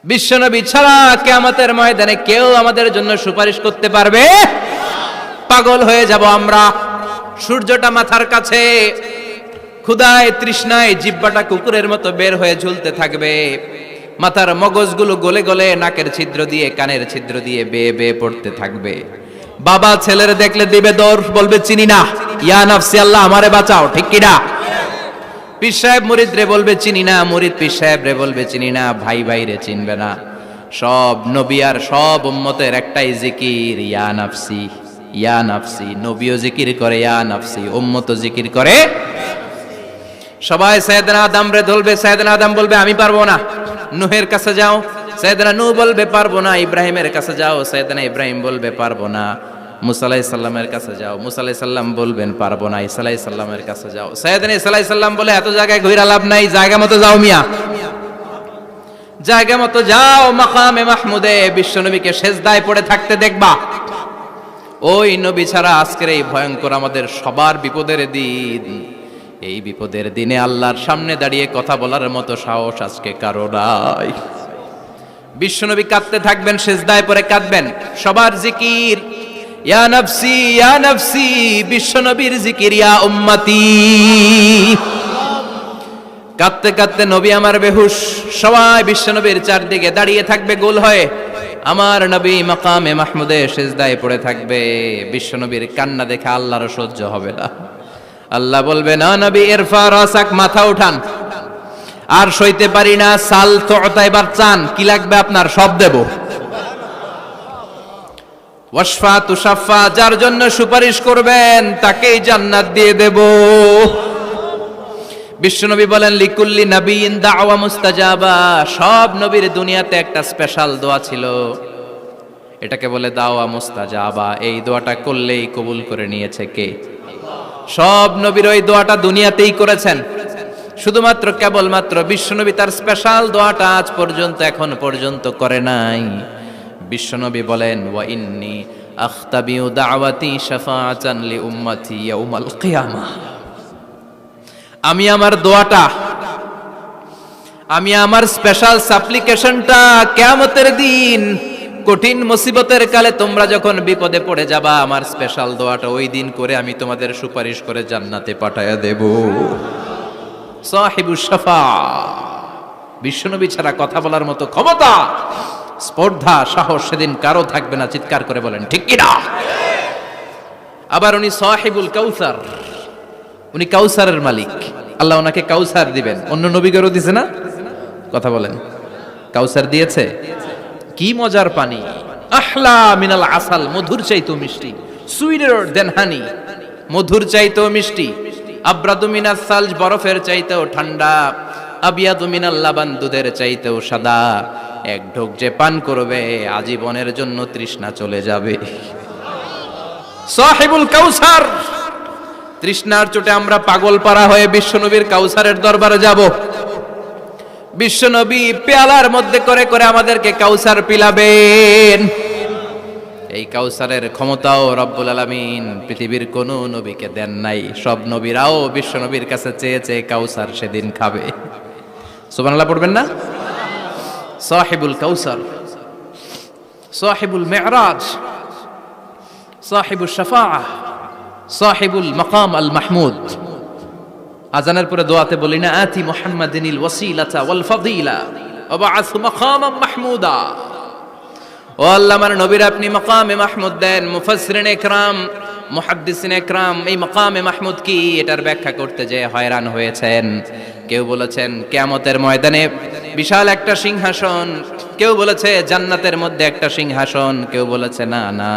বিশ্বনবী ছাড়া কিয়ামতের ময়দানে কেউ আমাদের জন্য সুপারিশ করতে পারবে? পাগল হয়ে যাব আমরা। সূর্যটা মাথার কাছে, ক্ষুধায় তৃষ্ণায় জিহ্বাটা কুকুরের মতো বের হয়ে ঝুলতে থাকবে, মাথার মগজগুলো গলে গলে নাকের ছিদ্র দিয়ে কানের ছিদ্র দিয়ে বেয়ে বেয়ে পড়তে থাকবে। বাবা ছেলের দেখলে দিবে দৌড়, বলবে চিনি না, ইয়া নাফসি আল্লাহ আমারে বাঁচাও, ঠিক কি না? পীর সাহেব মুরিদ রে বলবে চিনি না, মুরিদ পীর সাহেব রে বলবে চিনি না, ভাই ভাই রে চিনবে না। সব নবী আর সব উম্মতের একটাই জিকির, ইয়া নাফসি ইয়া নাফসি। নবীও জিকির করে ইয়া নাফসি, উম্মতও জিকির করে। সবাই সাইয়েদনা আদম রে ধরবে, সাইয়েদনা আদম বলবে আমি পারবো না। নূহের কাছে যাও, সাইয়েদনা নূহ বলবে পারবো না। ইব্রাহিমের কাছে যাও, সাইয়েদনা ইব্রাহিম বলবে পারবো না। মুসা আলাইহিস সালামের কাছে যাও, মুসা আলাইহিস সালাম বলবেন পারবো না। ঈসা আলাইহিস সালামের কাছে যাও, সাইয়েদনা ঈসা আলাইহিস সালাম বলে এত জায়গায় ঘুরে লাভ নাই, জায়গা মতো যাও মিয়া, জায়গা মতো যাও। মাকামে মাহমুদে বিশ্বনবীকে সেজদায় পড়ে থাকতে দেখবা। ওই নবী ছাড়া আজকের এই ভয়ঙ্কর আমাদের সবার বিপদের দিন, এই বিপদের দিনে আল্লাহর সামনে দাঁড়িয়ে কথা বলার মতো সাহস আজকে কারো নাই। বিশ্বনবী কাঁদতে থাকবেন, সেজদায় পড়ে কাঁদবেন। সবার জিকির ইয়া নাফসি ইয়া নাফসি, বিশ্বনবীর জিকির ইয়া উম্মতি। কাঁদতে কাঁদতে নবী আমার বেহুশ, সবাই বিশ্বনবীর চারদিকে দাঁড়িয়ে থাকবে গোল হয়ে। আমার নবী মাকামে মাহমুদে সেজদায় পড়ে থাকবে। বিশ্বনবীর কান্না দেখে আল্লাহর সহ্য হবে না। আল্লাহ বলবে না নবী ইরফা রাসাক, মাথা উঠান, আর সইতে পারি না। সাল তুতা, এবার চান, কি লাগবে আপনার সব দেব। ওয়াশফা তুশাফা, যার জন্য সুপারিশ করবেন তাকেই জান্নাত দিয়ে দেব। বিশ্বনবী বলেন লিকুল্লি নাবিয়িন দাওয়া মুস্তাজাবা, সব নবীর দুনিয়াতে একটা স্পেশাল দোয়া ছিল, এটাকে বলে দাওয়া মুস্তাজাবা। এই দোয়াটা করলেই কবুল করে নিয়েছে কে? সব নবীর ওই দোয়াটা দুনিয়াতেই করেছেন, শুধুমাত্র কেবলমাত্র বিশ্বনবী তার স্পেশাল দোয়াটা আজ পর্যন্ত এখন পর্যন্ত করে নাই। বিশ্বনবী বলেন ওয়া ইন্নী আখতাবিউ দাওয়াতি শাফাআতান লি উম্মতি ইয়াউমাল কিয়ামাহ, আমি আমার দোয়াটা, আমি আমার স্পেশাল সাপ্লিকেশনটা কিয়ামতের দিন কঠিন মুসিবতের কালে তোমরা যখন বিপদে পড়ে যাবা, আমার স্পেশাল দোয়াটা ওই দিন করে আমি তোমাদের সুপারিশ করে জান্নাতে পাঠায়া দেব। সাহিবুশ শাফা, বিশ্বনবী ছাড়া কথা বলার মতো ক্ষমতা, স্পর্ধা, সাহস সেদিন কারো থাকবে না। চিৎকার করে বলেন ঠিক কি না? আবার উনি সাহিবুল কাউসার, উনি কাউসারের মালিক। আল্লাহ ওনাকে কাউসার দিবেন। অন্য নবীগণও দিয়েছে না? কথা বলেন, কাউসার দিয়েছে। কি মজার পানি, আহলা মিনাল আসাল, মধুর চাইতেও মিষ্টি। সুইটার দেন হানি, মধুর চাইতেও মিষ্টি। আব্রাদু মিনাস সালজ, বরফের চাইতেও ঠান্ডা। আবিয়াদু মিনাল লাবান, দুধের চাইতেও সাদা। এক ঢোক যে পান করবে আজীবনের জন্য তৃষ্ণা চলে যাবে। সাহিবুল কাউসার, তৃষ্ণার চোটে আমরা পাগল পারা হয়ে বিশ্বনবীর কাউসারের দরবারে যাব। বিশ্বনবী পেয়ালার মধ্যে করে করে আমাদেরকে কাউসার পিলাবেন। এই কাউসারের ক্ষমতাও রব্বুল আলামিন পৃথিবীর কোন নবীকে দেন নাই। সব নবীরাও বিশ্বনবীর কাছে চেয়েছে কাউসার সেদিন খাবে। সুবহানাল্লাহ পড়বেন না? সাহিবুল কাউসার, সাহিবুল মিরাজ, সাহিবুশ শাফাআহ, সাহিবুল মাকাম আল মাহমুদ। আজানের পরে দোয়াতে বলি না আতি মুহাম্মাদিনিল ওয়াসিলাতা ওয়াল ফাদিলা ওয়া বাআসহু মাকামান মাহমুদা। ও আল্লাহ, আমার নবীর আপনি মাকামে মাহমুদ দেন। মুফাসসিরিন ইকরাম, মুহাদ্দিসিন ইকরাম এই মাকামে মাহমুদ কি এটার ব্যাখ্যা করতে যে হয়রান হয়েছেন। কেউ বলেছেন কিয়ামতের ময়দানে বিশাল একটা সিংহাসন, কেউ বলেছে জান্নাতের মধ্যে একটা সিংহাসন, কেউ বলেছে না না,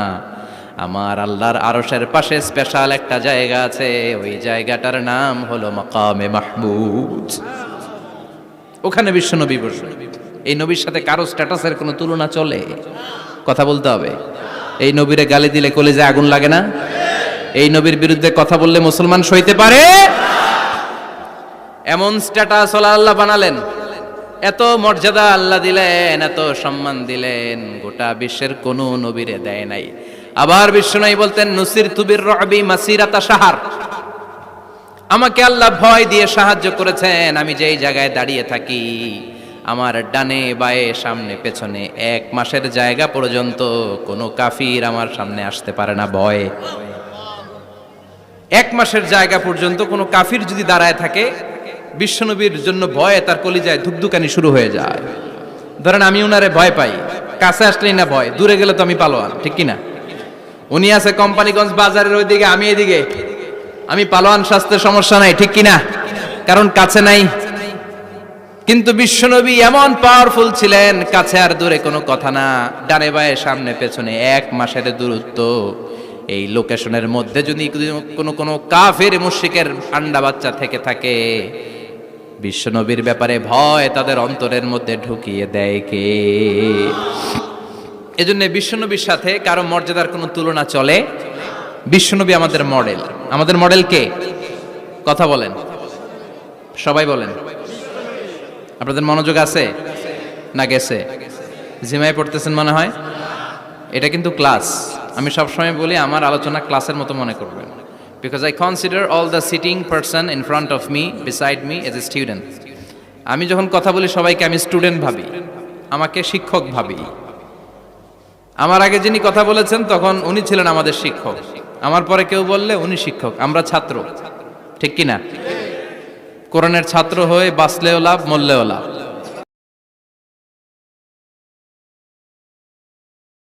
আমার আল্লাহর আরশের পাশে স্পেশাল একটা জায়গা আছে, ওই জায়গাটার নাম হলো মাকামে মাহমুদ। ওখানে বিশ্বনবী বসবেন। এই নবীর সাথে কারো স্ট্যাটাসের কোনো তুলনা চলে? কথা বলতে হবে। এই নবীরে গালি দিলে কলিজায় আগুন লাগে না? এই নবীর বিরুদ্ধে কথা বললে মুসলমান সইতে পারে? এমন স্ট্যাটাস আল্লাহ বানালেন, এত মর্যাদা আল্লাহ দিলেন, এত সম্মান দিলেন, গোটা বিশ্বের কোন নবীরে দেয় নাই। আবার বিশ্বনবী বলতেন, নুসির তুবির রবি মাসিরাতা শাহর, আমাকে আল্লাহ ভয় দিয়ে সাহায্য করেছেন। আমি যেই জায়গায় দাঁড়িয়ে থাকি, আমার ডানে বায়ে সামনে পেছনে 1 মাসের জায়গা পর্যন্ত কোনো কাফির আমার সামনে আসতে পারে না ভয়ে। 1 মাসের জায়গা পর্যন্ত কোনো কাফির যদি দাঁড়ায় থাকে, বিশ্বনবীর জন্য ভয়ে তার কলিজায় ধুকধুকানি শুরু হয়ে যায়। ধরেন আমি উনারে ভয় পাই, কাছে আসলেই না ভয়, দূরে গেলে তো আমি পালোয়ান, ঠিক কিনা? উনি আছে কোম্পানিগঞ্জ বাজারের ওইদিকে, আমি এদিকে, আমি পালোয়ান, স্বাস্থ্যের সমস্যা নাই, ঠিক কিনা? কারণ কাছে নাই। কিন্তু বিশ্বনবী এমন পাওয়ারফুল ছিলেন, কাছে আর দূরে কোনো কথা না, ডানে বায়ে সামনে পেছনে 1 মাসের দূরত্ব। এই লোকেশনের মধ্যে যদি কোনো কাফের মুশরিকের আন্ডা বাচ্চা থেকে থাকে, বিশ্বনবীর ব্যাপারে ভয় তাদের অন্তরের মধ্যে ঢুকিয়ে দেয় কে? এজন্য বিশ্বনবীর সাথে কারো মর্যাদার কোনো তুলনা চলে? বিশ্বনবী আমাদের মডেল। আমাদের মডেল কে? কথা বলেন, সবাই বলেন। আপনাদের মনোযোগ আছে না গেছে? জিমায় পড়তেছেন মনে হয়। এটা কিন্তু ক্লাস। আমি সবসময় বলি আমার আলোচনা ক্লাসের মতো মনে করবেন, because I consider all the sitting person in front of me, beside me as a student. আমি যখন কথা বলি সবাইকে আমি স্টুডেন্ট ভাবি, আমাকে শিক্ষক ভাবি। আমার আগে যিনি কথা বলেছেন তখন উনি ছিলেন আমাদের শিক্ষক, আমার পরে কেউ বললে উনি শিক্ষক, আমরা ছাত্র, ঠিক কিনা? কোরআনের ছাত্র হয়ে বাঁচলেও লাভ, মরলেও লাভ।